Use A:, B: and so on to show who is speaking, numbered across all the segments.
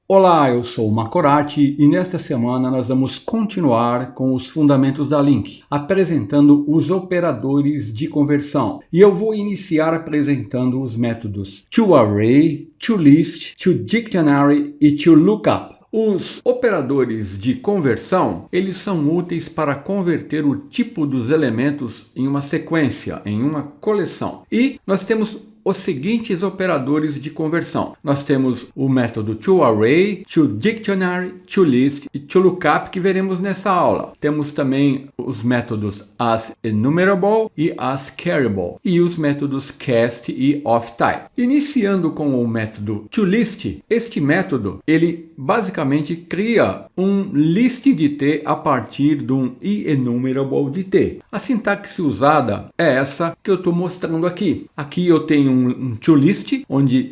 A: Olá, eu sou o Macorati e nesta semana nós vamos continuar com os fundamentos da LINQ, apresentando os operadores de conversão. E eu vou iniciar apresentando os métodos toArray, toList, toDictionary e toLookup. Os operadores de conversão, eles são úteis para converter o tipo dos elementos em uma sequência, em uma coleção. E nós temos os seguintes operadores de conversão. Nós temos o método toArray, toDictionary, toList e toLookup que veremos nessa aula. Temos também os métodos asEnumerable e asCarryable e os métodos cast e ofType. Iniciando com o método toList, este método ele basicamente cria um list de T a partir de um enumerable de T. A sintaxe usada é essa que eu estou mostrando aqui. Aqui eu tenho um toList, onde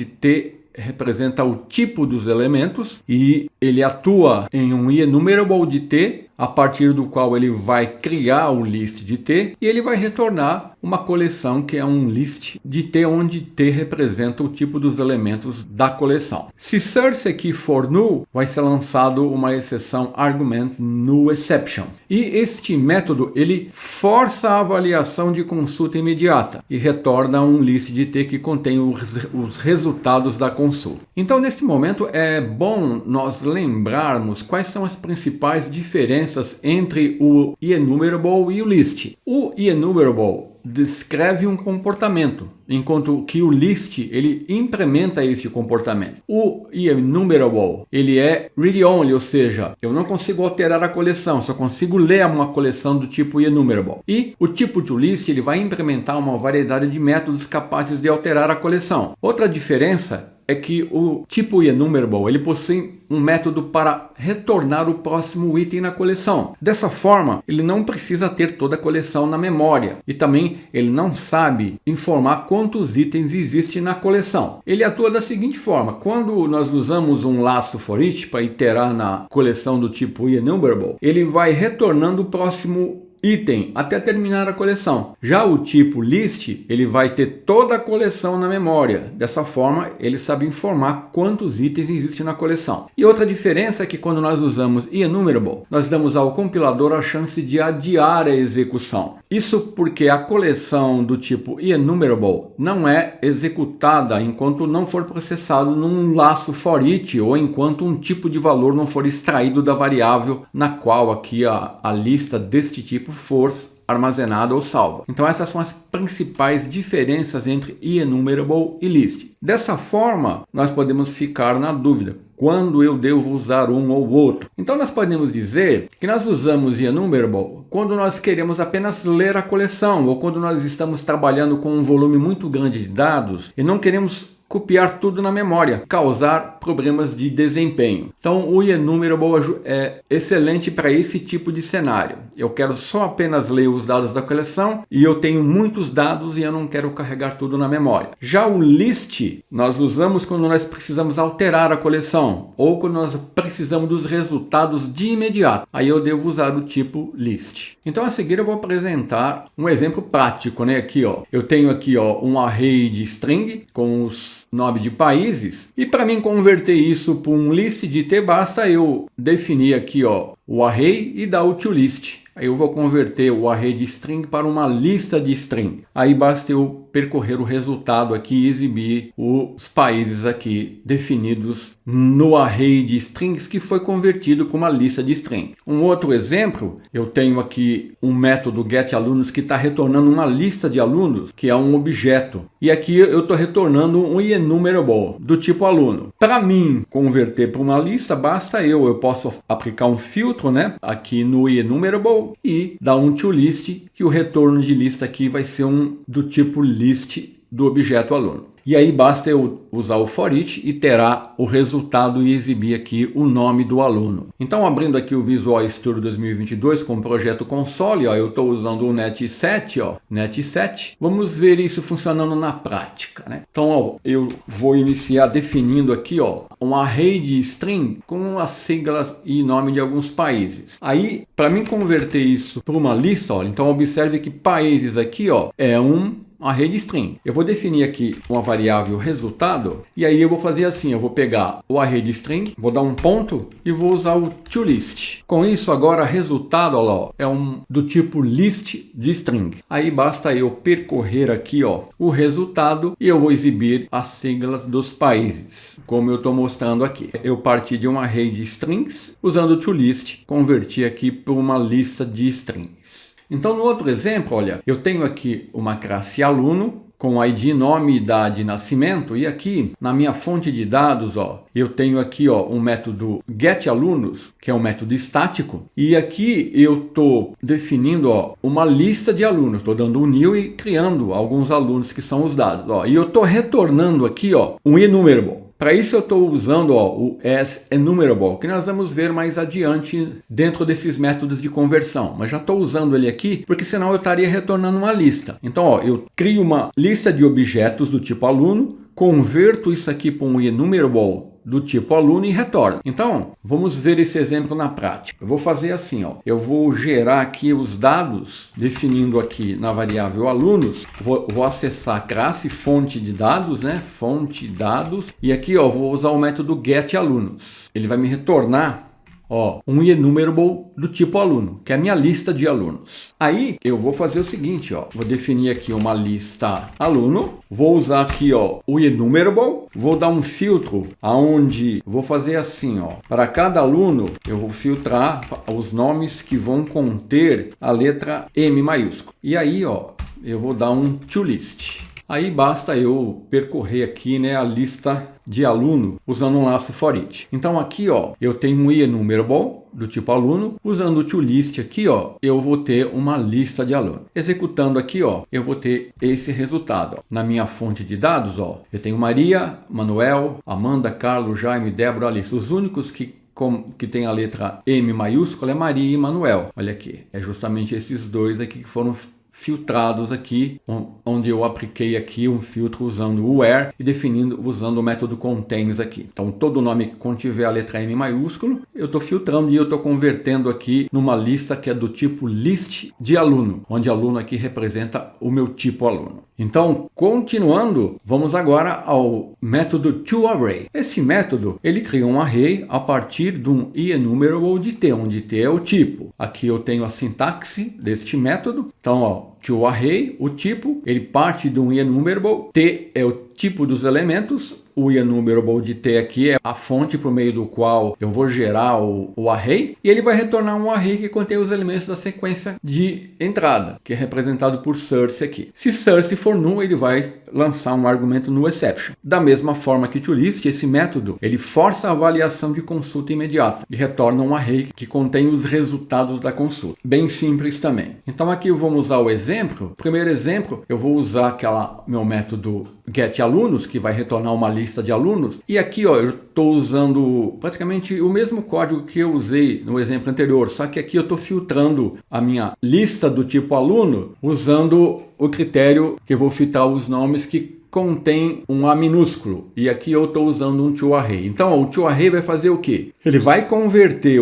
A: T representa o tipo dos elementos e ele atua em um enumerable de T, a partir do qual ele vai criar o list de T e ele vai retornar uma coleção que é um list de T, onde T representa o tipo dos elementos da coleção. Se source aqui for null, vai ser lançado uma exceção argument nullException. E este método ele força a avaliação de consulta imediata e retorna um list de T que contém os resultados da consulta. Então, neste momento, é bom nós lembrarmos quais são as principais diferenças entre o enumerable e o list. O enumerable descreve um comportamento, enquanto que o list ele implementa este comportamento. O enumerable ele é read-only, ou seja, eu não consigo alterar a coleção, só consigo ler uma coleção do tipo enumerable. E o tipo toList ele vai implementar uma variedade de métodos capazes de alterar a coleção. Outra diferença é que o tipo enumerable ele possui um método para retornar o próximo item na coleção. Dessa forma, ele não precisa ter toda a coleção na memória e também ele não sabe informar quantos itens existem na coleção. Ele atua da seguinte forma: quando nós usamos um laço for each para iterar na coleção do tipo enumerable, ele vai retornando o próximo item até terminar a coleção. Já o tipo list, ele vai ter toda a coleção na memória. Dessa forma, ele sabe informar quantos itens existem na coleção. E outra diferença é que quando nós usamos enumerable, nós damos ao compilador a chance de adiar a execução. Isso porque a coleção do tipo enumerable não é executada enquanto não for processado num laço for each ou enquanto um tipo de valor não for extraído da variável na qual aqui a lista deste tipo for armazenada ou salva. Então essas são as principais diferenças entre enumerable e list. Dessa forma, nós podemos ficar na dúvida quando eu devo usar um ou outro. Então nós podemos dizer que nós usamos enumerable quando nós queremos apenas ler a coleção ou quando nós estamos trabalhando com um volume muito grande de dados e não queremos copiar tudo na memória, causar problemas de desempenho. Então o enumerable é excelente para esse tipo de cenário. Eu quero só apenas ler os dados da coleção e eu tenho muitos dados e eu não quero carregar tudo na memória. Já o list nós usamos quando nós precisamos alterar a coleção ou quando nós precisamos dos resultados de imediato. Aí eu devo usar o tipo list. Então a seguir eu vou apresentar um exemplo prático, né? Aqui, ó, eu tenho aqui, ó, um array de string com os nome de países e para mim converter isso para um list de T basta eu definir aqui, ó, o array e dar o toList. Aí eu vou converter o array de string para uma lista de string. Aí basta eu percorrer o resultado aqui e exibir os países aqui definidos no array de strings que foi convertido com uma lista de string. Um outro exemplo, eu tenho aqui um método getAlunos que está retornando uma lista de alunos, que é um objeto. E aqui eu estou retornando um enumerable do tipo aluno. Para mim converter para uma lista, basta eu posso aplicar um filtro, né, aqui no enumerable e dar um toList, que o retorno de lista aqui vai ser um do tipo list do objeto aluno. E aí basta eu usar o for each e terá o resultado e exibir aqui o nome do aluno. Então, abrindo aqui o Visual Studio 2022 com o projeto console, ó, eu estou usando o Net7, ó, Net7. Vamos ver isso funcionando na prática, né? Então, ó, eu vou iniciar definindo aqui, ó, um array de string com as siglas e nome de alguns países. Aí, para mim converter isso para uma lista, ó, então observe que países aqui, ó, é um uma array de string. Eu vou definir aqui uma variável resultado e aí eu vou fazer assim, eu vou pegar o array de string, vou dar um ponto e vou usar o toList. Com isso agora resultado, olha lá, é do tipo list de string. Aí basta eu percorrer aqui, ó, o resultado e eu vou exibir as siglas dos países, como eu estou mostrando aqui. Eu parti de um array de strings, usando o toList, converti aqui para uma lista de strings. Então, no outro exemplo, olha, eu tenho aqui uma classe aluno, com ID, nome, idade e nascimento, e aqui na minha fonte de dados, ó, eu tenho aqui, ó, um método getAlunos, que é um método estático, e aqui eu estou definindo, ó, uma lista de alunos, estou dando um new e criando alguns alunos que são os dados, ó, e eu estou retornando aqui, ó, um enumerable. Para isso eu estou usando, ó, o asEnumerable, que nós vamos ver mais adiante dentro desses métodos de conversão. Mas já estou usando ele aqui, porque senão eu estaria retornando uma lista. Então, ó, eu crio uma lista de objetos do tipo aluno, converto isso aqui para um enumerable do tipo aluno e retorno. Então, vamos ver esse exemplo na prática. Eu vou fazer assim, ó. Eu vou gerar aqui os dados, definindo aqui na variável alunos. Vou acessar a classe fonte de dados, né? Fonte dados. E aqui, ó, vou usar o método getAlunos. Ele vai me retornar, ó, um enumerable do tipo aluno, que é a minha lista de alunos. Aí eu vou fazer o seguinte, ó, vou definir aqui uma lista aluno, vou usar aqui, ó, o enumerable, vou dar um filtro aonde vou fazer assim, ó, para cada aluno eu vou filtrar os nomes que vão conter a letra M maiúsculo. E aí, ó, eu vou dar um toList. Aí basta eu percorrer aqui, né, a lista de aluno usando um laço for each. Então aqui, ó, eu tenho um enumerable do tipo aluno, usando o toList aqui, ó, eu vou ter uma lista de aluno. Executando aqui, ó, eu vou ter esse resultado, ó. Na minha fonte de dados, ó, eu tenho Maria, Manuel, Amanda, Carlos, Jaime, Débora, Alice. Os únicos que tem a letra M maiúscula é Maria e Manuel. Olha aqui, é justamente esses dois aqui que foram filtrados aqui, onde eu apliquei aqui um filtro usando o where e definindo usando o método contains aqui. Então todo nome que contiver a letra M maiúsculo, eu estou filtrando e eu estou convertendo aqui numa lista que é do tipo list de aluno, onde aluno aqui representa o meu tipo aluno. Então, continuando, vamos agora ao método toArray. Esse método, ele cria um array a partir de um enumerable de T, onde T é o tipo. Aqui eu tenho a sintaxe deste método. Então, ó, toArray, o tipo, ele parte de um enumerable. T é o tipo dos elementos. O enumerable de T aqui é a fonte por meio do qual eu vou gerar o array. E ele vai retornar um array que contém os elementos da sequência de entrada, que é representado por source aqui. Se source for null, ele vai lançar um argumento no exception. Da mesma forma que toList, esse método, ele força a avaliação de consulta imediata e retorna um array que contém os resultados da consulta. Bem simples também. Então aqui vamos usar o exemplo. Primeiro exemplo, eu vou usar meu método getAlunos, que vai retornar uma lista de alunos. E aqui, ó, eu estou usando praticamente o mesmo código que eu usei no exemplo anterior, só que aqui eu estou filtrando a minha lista do tipo aluno usando o critério que eu vou filtrar os nomes que contém um A minúsculo. E aqui eu estou usando um toArray. Então, o toArray vai fazer o quê? Ele vai converter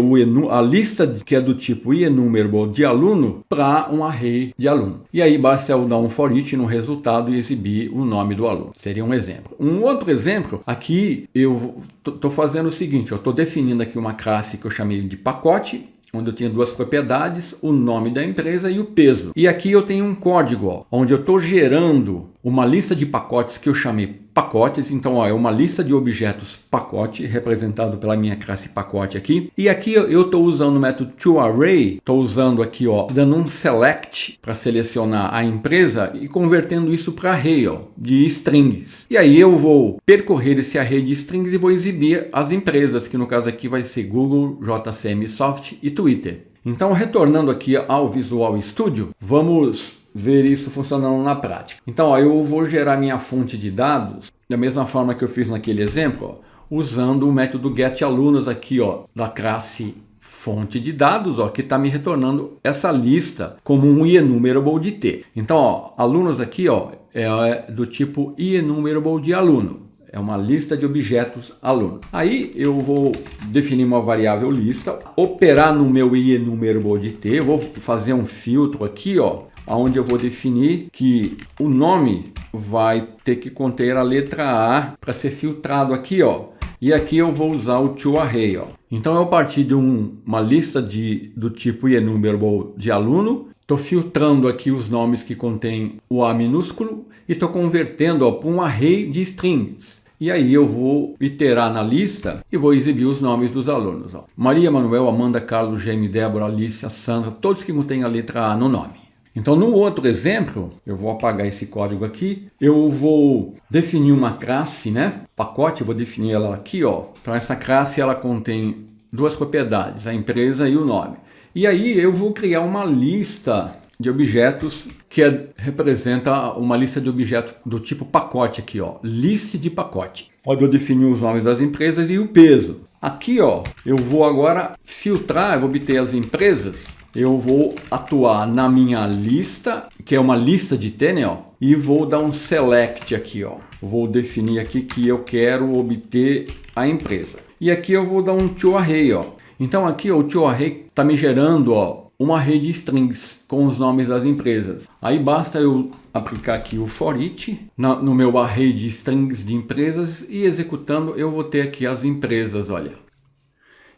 A: a lista que é do tipo enumerable de aluno para um array de aluno. E aí basta eu dar um for each no resultado e exibir o nome do aluno. Seria um exemplo. Um outro exemplo, aqui eu estou fazendo o seguinte, eu estou definindo aqui uma classe que eu chamei de pacote, onde eu tenho duas propriedades, o nome da empresa e o peso. E aqui eu tenho um código, ó, onde eu estou gerando uma lista de pacotes que eu chamei pacotes. Então, ó, é uma lista de objetos pacote, representado pela minha classe pacote aqui. E aqui eu estou usando o método toArray, estou usando aqui, ó, dando um select para selecionar a empresa e convertendo isso para array, ó, de strings. E aí eu vou percorrer esse array de strings e vou exibir as empresas, que no caso aqui vai ser Google, JCM Soft e Twitter. Então, retornando aqui ao Visual Studio, vamos ver isso funcionando na prática. Então, ó, eu vou gerar minha fonte de dados da mesma forma que eu fiz naquele exemplo, ó, usando o método getAlunos aqui, ó, da classe fonte de dados, ó, que está me retornando essa lista como um enumerable de T. Então, ó, alunos aqui, ó, é do tipo enumerable de aluno. É uma lista de objetos aluno. Aí eu vou definir uma variável lista, operar no meu enumerable de T, eu vou fazer um filtro aqui, ó, onde eu vou definir que o nome vai ter que conter a letra A para ser filtrado aqui, ó. E aqui eu vou usar o toArray, ó. Então eu partir de uma lista do tipo enumerable de aluno, estou filtrando aqui os nomes que contêm o A minúsculo e estou convertendo para um array de strings. E aí eu vou iterar na lista e vou exibir os nomes dos alunos, ó. Maria, Manuel, Amanda, Carlos, Jaime, Débora, Alicia, Sandra, todos que contêm a letra A no nome. Então, no outro exemplo, eu vou apagar esse código aqui, eu vou definir uma classe, né? Pacote, eu vou definir ela aqui, ó. Então, essa classe, ela contém duas propriedades, a empresa e o nome. E aí, eu vou criar uma lista de objetos que representa uma lista de objetos do tipo pacote aqui, ó. List de pacote. Onde eu defini os nomes das empresas e o peso. Aqui, ó, eu vou agora filtrar, eu vou obter as empresas. Eu vou atuar na minha lista, que é uma lista de T, né, ó, e vou dar um select aqui, ó. Vou definir aqui que eu quero obter a empresa. E aqui eu vou dar um toArray, ó. Então aqui, ó, o toArray está me gerando, ó, uma array de strings com os nomes das empresas. Aí basta eu aplicar aqui o for each no meu array de strings de empresas e executando eu vou ter aqui as empresas, olha.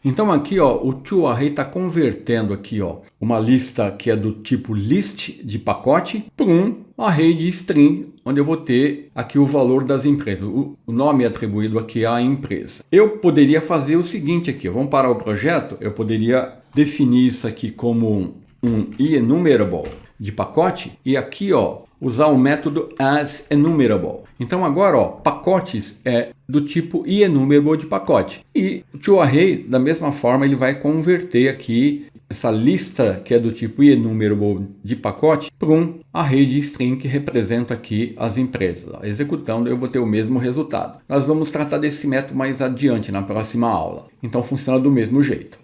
A: Então aqui, ó, o toArray está convertendo aqui, ó, uma lista que é do tipo list de pacote para um array de string, onde eu vou ter aqui o valor das empresas, o nome atribuído aqui à empresa. Eu poderia fazer o seguinte aqui, vamos parar o projeto, eu poderia definir isso aqui como um enumerable de pacote e aqui, ó, usar o método asEnumerable. Então agora, ó, pacotes é do tipo enumerable de pacote. E o toArray, da mesma forma, ele vai converter aqui essa lista que é do tipo enumerable de pacote para um array de string que representa aqui as empresas. Ó, executando, eu vou ter o mesmo resultado. Nós vamos tratar desse método mais adiante na próxima aula. Então funciona do mesmo jeito.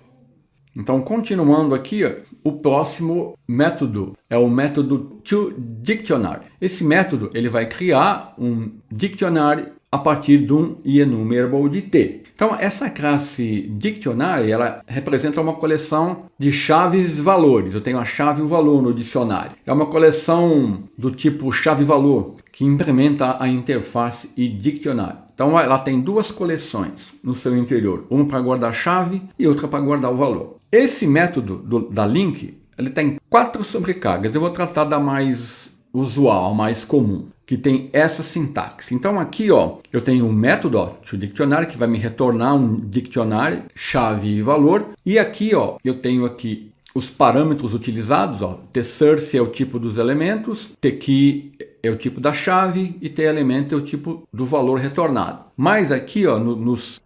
A: Então, continuando aqui, ó, o próximo método é o método toDictionary. Esse método ele vai criar um dictionary a partir de um enumerable de T. Então, essa classe dictionary, ela representa uma coleção de chaves valores. Eu tenho a chave e o valor no dicionário. É uma coleção do tipo chave-valor, que implementa a interface e dictionary. Então, ela tem duas coleções no seu interior, uma para guardar a chave e outra para guardar o valor. Esse método da link, ele tem 4 sobrecargas. Eu vou tratar da mais usual, a mais comum, que tem essa sintaxe. Então, aqui, ó, eu tenho um método, ó, toDictionary, que vai me retornar um dictionary, chave e valor. E aqui, ó, eu tenho aqui os parâmetros utilizados, ó, tsource é o tipo dos elementos,tkey é o tipo da chave e telemento é o tipo do valor retornado. Mas aqui, ó,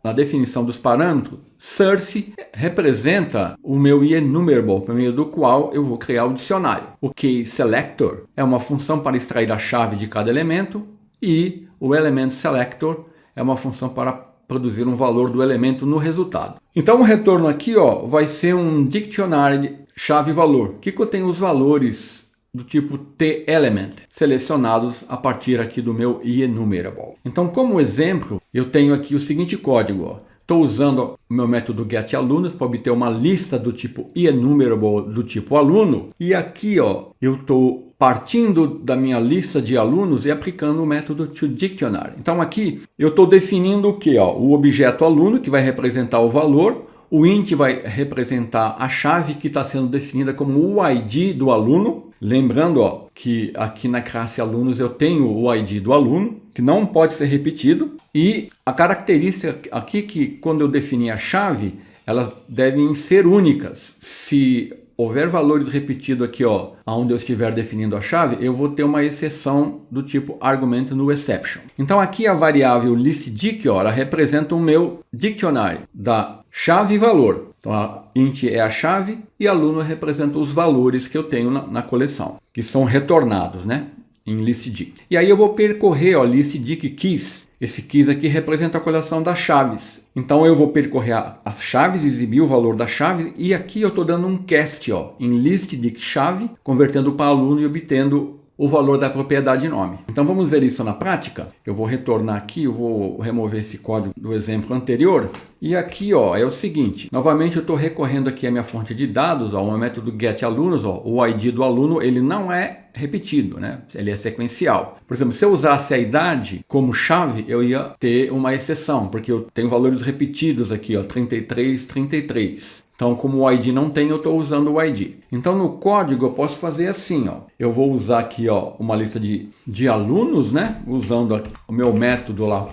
A: na definição dos parâmetros, source representa o meu enumerable, por meio do qual eu vou criar o dicionário. O keySelector é uma função para extrair a chave de cada elemento e o elementSelector é uma função para produzir um valor do elemento no resultado. Então o retorno aqui, ó, vai ser um dictionary chave-valor, que contém os valores do tipo TElement, selecionados a partir aqui do meu enumerable. Então, como exemplo, eu tenho aqui o seguinte código. Estou usando o meu método getAlunos para obter uma lista do tipo enumerable do tipo aluno. E aqui, ó, eu estou partindo da minha lista de alunos e aplicando o método toDictionary. Então aqui eu estou definindo o que? O objeto aluno, que vai representar o valor. O int vai representar a chave que está sendo definida como o ID do aluno. Lembrando, ó, que aqui na classe alunos eu tenho o ID do aluno, que não pode ser repetido. E a característica aqui que quando eu definir a chave, elas devem ser únicas. Se houver valores repetidos aqui, ó, onde eu estiver definindo a chave, eu vou ter uma exceção do tipo argument no exception. Então aqui a variável listDic, ó, ela representa o meu dictionary da chave e valor. Então a int é a chave e aluno representa os valores que eu tenho na coleção, que são retornados, né, em listDic. E aí eu vou percorrer, ó, listDic keys. Esse keys aqui representa a coleção das chaves. Então eu vou percorrer as chaves, exibir o valor da chave e aqui eu estou dando um cast, ó, em listDic chave, convertendo para aluno e obtendo o valor da propriedade nome. Então vamos ver isso na prática. Eu vou retornar aqui, eu vou remover esse código do exemplo anterior. E aqui, ó, é o seguinte. Novamente eu estou recorrendo aqui à minha fonte de dados, ó, o método getAlunos, ó, o ID do aluno, ele não é repetido, né? Ele é sequencial. Por exemplo, se eu usasse a idade como chave, eu ia ter uma exceção, porque eu tenho valores repetidos aqui, ó, 33, 33. Então, como o ID não tem, eu estou usando o ID. Então, no código, eu posso fazer assim, ó. Eu vou usar aqui, ó, uma lista de alunos, né? Usando o meu método lá,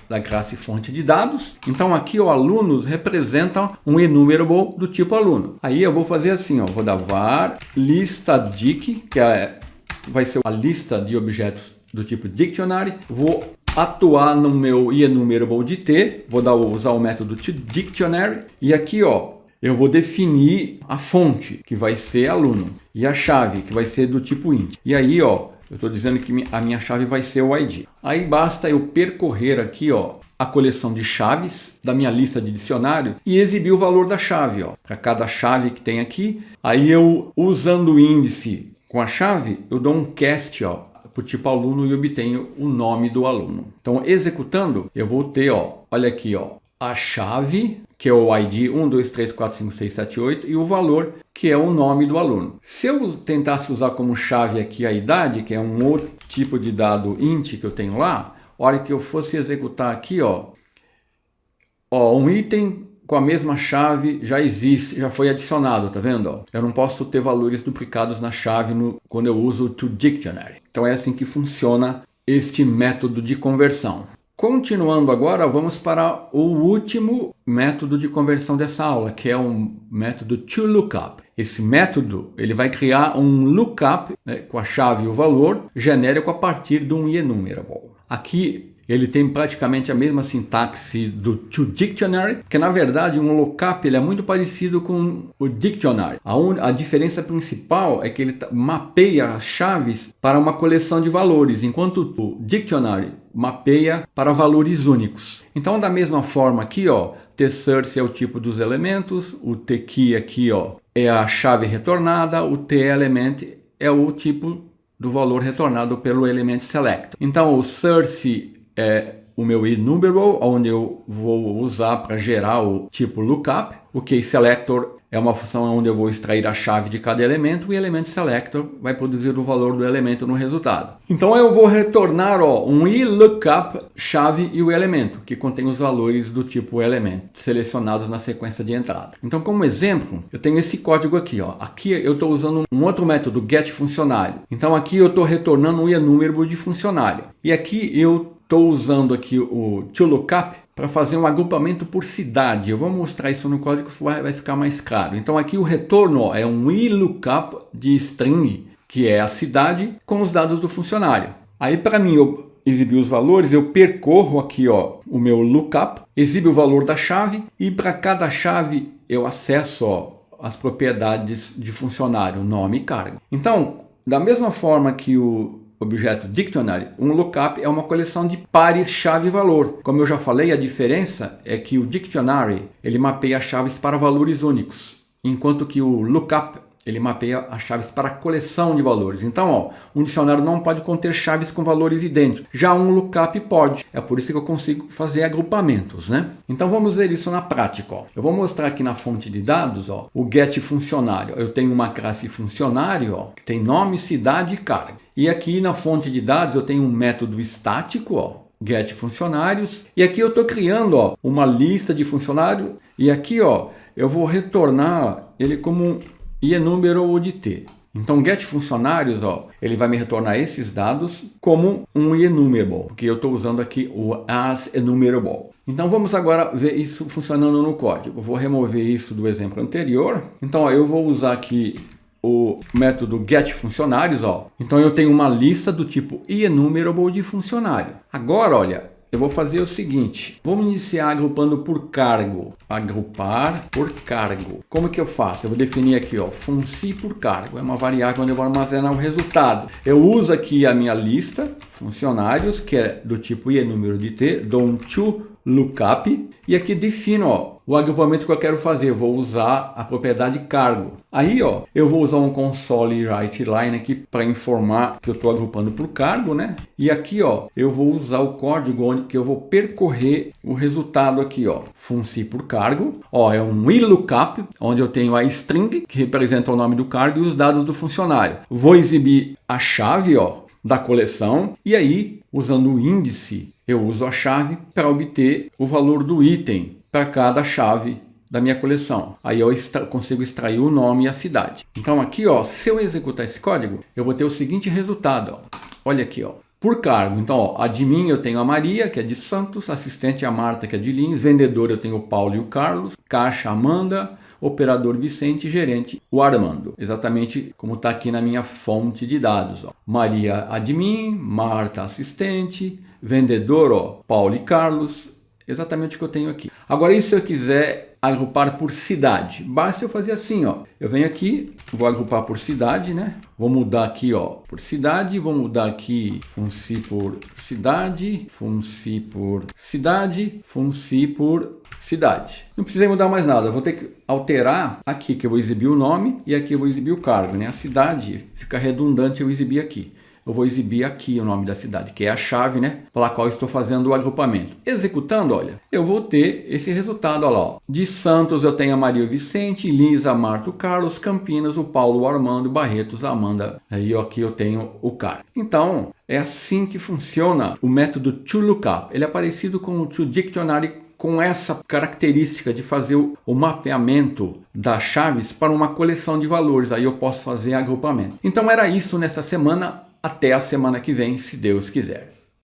A: da classe fonte de dados. Então aqui o alunos representam um enumerable do tipo aluno. Aí eu vou fazer assim, ó, vou dar var lista dic, que vai ser a lista de objetos do tipo dictionary. Vou atuar no meu enumerable de t, vou usar o método toDictionary e aqui, ó, eu vou definir a fonte, que vai ser aluno, e a chave, que vai ser do tipo int. E aí, ó, eu estou dizendo que a minha chave vai ser o ID. Aí basta eu percorrer aqui, ó, a coleção de chaves da minha lista de dicionário e exibir o valor da chave, ó, para cada chave que tem aqui. Aí eu, usando o índice com a chave, eu dou um cast, ó, para o tipo aluno e obtenho o nome do aluno. Então, executando, eu vou ter, ó, olha aqui, ó, a chave, que é o ID 1, 2, 3, 4, 5, 6, 7, 8, e o valor, que é o nome do aluno. Se eu tentasse usar como chave aqui a idade, que é um outro tipo de dado int que eu tenho lá, a hora que eu fosse executar aqui, ó, um item com a mesma chave já existe, já foi adicionado, tá vendo? Ó? Eu não posso ter valores duplicados na chave quando eu uso o toDictionary. Então é assim que funciona este método de conversão. Continuando agora, vamos para o último método de conversão dessa aula, que é um método toLookup. Esse método ele vai criar um lookup, né, com a chave e o valor genérico a partir de um enumerable. Aqui ele tem praticamente a mesma sintaxe do toDictionary, que na verdade um lookup ele é muito parecido com o dictionary. A diferença principal é que ele mapeia as chaves para uma coleção de valores, enquanto o dictionary mapeia para valores únicos. Então, da mesma forma aqui, ó, tsource é o tipo dos elementos, o tkey aqui, ó, é a chave retornada, o telement é o tipo do valor retornado pelo element select. Então, o source é o meu enumerable, onde eu vou usar para gerar o tipo lookup. O keySelector é uma função onde eu vou extrair a chave de cada elemento e o element selector vai produzir o valor do elemento no resultado. Então eu vou retornar, ó, um eLookup chave e o elemento, que contém os valores do tipo element, selecionados na sequência de entrada. Então, como exemplo, eu tenho esse código aqui, ó. Aqui eu estou usando um outro método, getFuncionário. Então aqui eu estou retornando um enumerable de funcionário. E aqui eu estou usando aqui o toLookup para fazer um agrupamento por cidade. Eu vou mostrar isso no código, vai ficar mais claro. Então aqui o retorno, ó, é um eLookup de string, que é a cidade, com os dados do funcionário. Aí para mim eu exibir os valores, eu percorro aqui, ó, o meu lookup, exibe o valor da chave e para cada chave eu acesso, ó, as propriedades de funcionário, nome e cargo. Então, da mesma forma que o objeto dictionary, um lookup é uma coleção de pares chave-valor. Como eu já falei, a diferença é que o dictionary ele mapeia chaves para valores únicos, enquanto que o lookup ele mapeia as chaves para coleção de valores. Então, ó, um dicionário não pode conter chaves com valores idênticos. Já um lookup pode. É por isso que eu consigo fazer agrupamentos, né? Então, vamos ver isso na prática. Ó. Eu vou mostrar aqui na fonte de dados, ó, o getFuncionário. Eu tenho uma classe funcionário, ó, que tem nome, cidade e carga. E aqui na fonte de dados eu tenho um método estático, ó, getFuncionários. E aqui eu estou criando, ó, uma lista de funcionários. E aqui, ó, eu vou retornar ele como um enumerable de t. Então, getFuncionários, ó, ele vai me retornar esses dados como um enumerable, porque eu estou usando aqui o asEnumerable. Então, vamos agora ver isso funcionando no código. Eu vou remover isso do exemplo anterior. Então, ó, eu vou usar aqui o método getFuncionários, ó. Então, eu tenho uma lista do tipo enumerable de funcionário. Agora, olha, eu vou fazer o seguinte, vamos iniciar agrupando por cargo. Agrupar por cargo. Como que eu faço? Eu vou definir aqui, ó, funci por cargo. É uma variável onde eu vou armazenar o resultado. Eu uso aqui a minha lista, funcionários, que é do tipo eNúmero de t, dou um lookup, e aqui defino, ó, o agrupamento que eu quero fazer. Vou usar a propriedade cargo. Aí, ó, eu vou usar um console writeLine aqui para informar que eu estou agrupando por cargo, né? E aqui, ó, eu vou usar o código onde que eu vou percorrer o resultado aqui, ó, funci por cargo. Ó, é um ilookup, onde eu tenho a string, que representa o nome do cargo, e os dados do funcionário. Vou exibir a chave, ó, da coleção, e aí, usando o índice, eu uso a chave para obter o valor do item para cada chave da minha coleção. Aí eu consigo extrair o nome e a cidade. Então aqui, ó, se eu executar esse código, eu vou ter o seguinte resultado, ó. Olha aqui, ó. Por cargo, então, ó, admin eu tenho a Maria, que é de Santos, assistente a Marta, que é de Lins, vendedor eu tenho o Paulo e o Carlos, caixa Amanda, operador Vicente, gerente o Armando. Exatamente como está aqui na minha fonte de dados, ó. Maria admin, Marta assistente, vendedor, ó, Paulo e Carlos, exatamente o que eu tenho aqui. Agora, e se eu quiser agrupar por cidade? Basta eu fazer assim, ó. Eu venho aqui, vou agrupar por cidade, né? Vou mudar aqui, ó, por cidade, vou mudar aqui funci por cidade, funci por cidade, funci por cidade. Não precisei mudar mais nada, eu vou ter que alterar aqui, que eu vou exibir o nome, e aqui eu vou exibir o cargo, né? A cidade fica redundante eu exibir aqui. Eu vou exibir aqui o nome da cidade, que é a chave, né, pela qual eu estou fazendo o agrupamento. Executando, olha, eu vou ter esse resultado, olha lá, ó. De Santos eu tenho a Maria e Vicente, Lins, a Marta, o Carlos, Campinas, o Paulo, o Armando, Barretos, a Amanda. Aí aqui eu tenho o cara. Então, é assim que funciona o método toLookup. Ele é parecido com o toDictionary, com essa característica de fazer o mapeamento das chaves para uma coleção de valores. Aí eu posso fazer agrupamento. Então era isso nessa semana. Até a semana que vem, se Deus quiser.